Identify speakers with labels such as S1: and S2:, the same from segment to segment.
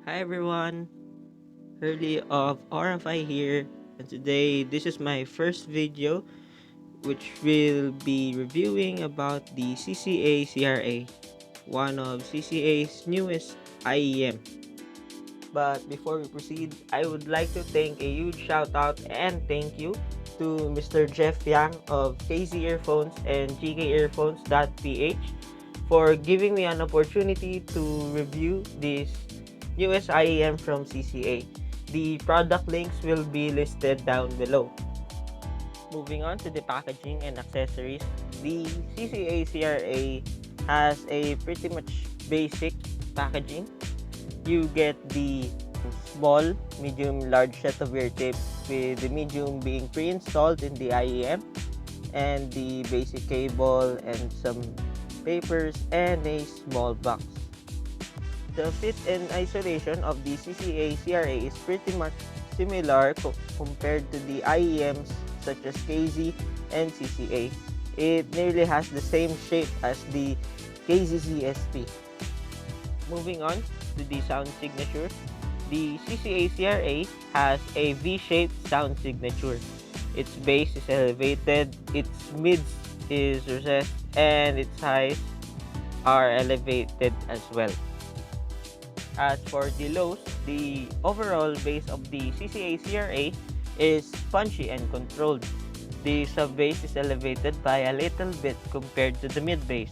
S1: Hi everyone, Hurley of RFI here, and today this is my first video which will be reviewing about the Cca Cra, one of Cca's newest IEM. But before we proceed, I would like to thank a huge shout out and thank you to Mr. Jeff Yang of KZ Earphones and GKEarphones.ph for giving me an opportunity to review this newest IEM from CCA. The product links will be listed down below. Moving on to the packaging and accessories, the CCA CRA has a pretty much basic packaging. You get the small, medium, large set of ear tips, with the medium being pre-installed in the IEM, and the basic cable and some papers and a small box. The fit and isolation of the Cca Cra is pretty much similar compared to the IEMs such as KZ and Cca. It nearly has the same shape as the KZCSP. Moving on to the sound signature, the Cca Cra has a V-shaped sound signature. Its bass is elevated, its mids is recessed, and its highs are elevated as well. As for the lows, the overall bass of the Cca Cra is punchy and controlled. The sub bass is elevated by a little bit compared to the mid bass.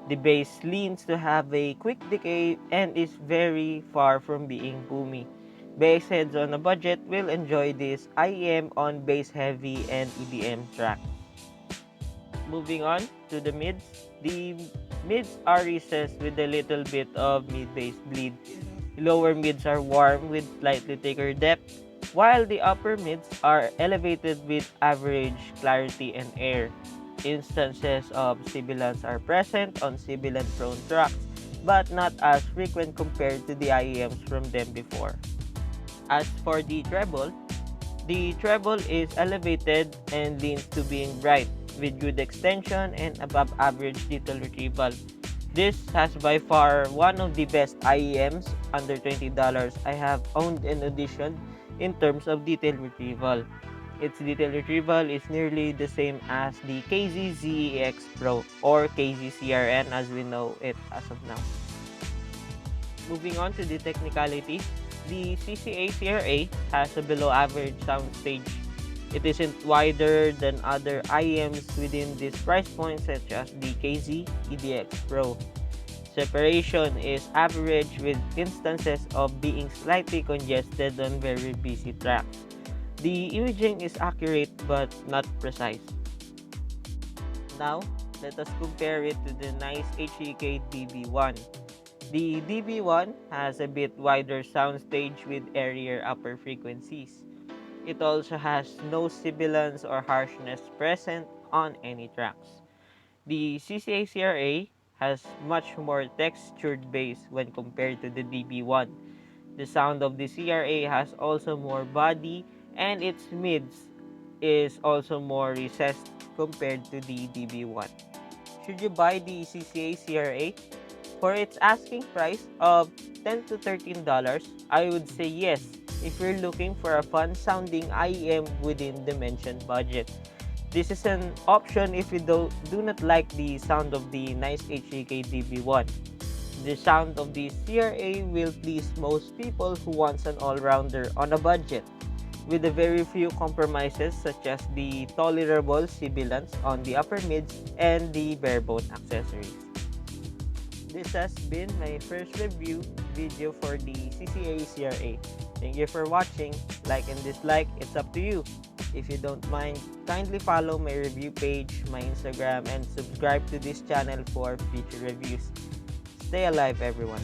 S1: The bass leans to have a quick decay and is very far from being boomy. Bass heads on a budget will enjoy this IEM on bass heavy and EDM tracks. Moving on to the mids. The mids are recessed with a little bit of mid-bass bleed. Lower mids are warm with slightly thicker depth, while the upper mids are elevated with average clarity and air. Instances of sibilance are present on sibilant-prone tracks, but not as frequent compared to the IEMs from them before. As for the treble is elevated and leans to being bright, with good extension and above average detail retrieval. This has by far one of the best IEMs under $20 I have owned and auditioned in terms of detail retrieval. Its detail retrieval is nearly the same as the KZ Pro or KZCRN as we know it as of now. Moving on to the technicality, the Cca Cra has a below average soundstage. It isn't wider than other IEMs within this price point such as the KZ EDX Pro. Separation is average with instances of being slightly congested on very busy tracks. The imaging is accurate but not precise. Now, let us compare it to the nice HEK DB1. The DB1 has a bit wider soundstage with airier upper frequencies. It also has no sibilance or harshness present on any tracks. The Cca Cra has much more textured bass when compared to the DB1. The sound of the Cra has also more body and its mids is also more recessed compared to the DB1. Should you buy the Cca Cra? For its asking price of $10 to $13, I would say yes if you're looking for a fun sounding IEM within the mentioned budget. This is an option if you do not like the sound of the nice HEK DB1. The sound of the Cra will please most people who wants an all-rounder on a budget, with a very few compromises such as the tolerable sibilance on the upper mids and the barebone accessories. This has been my first review video for the Cca Cra. Thank you for watching. Like and dislike, it's up to you. If you don't mind, kindly follow my review page, my Instagram, and subscribe to this channel for future reviews. Stay alive, everyone.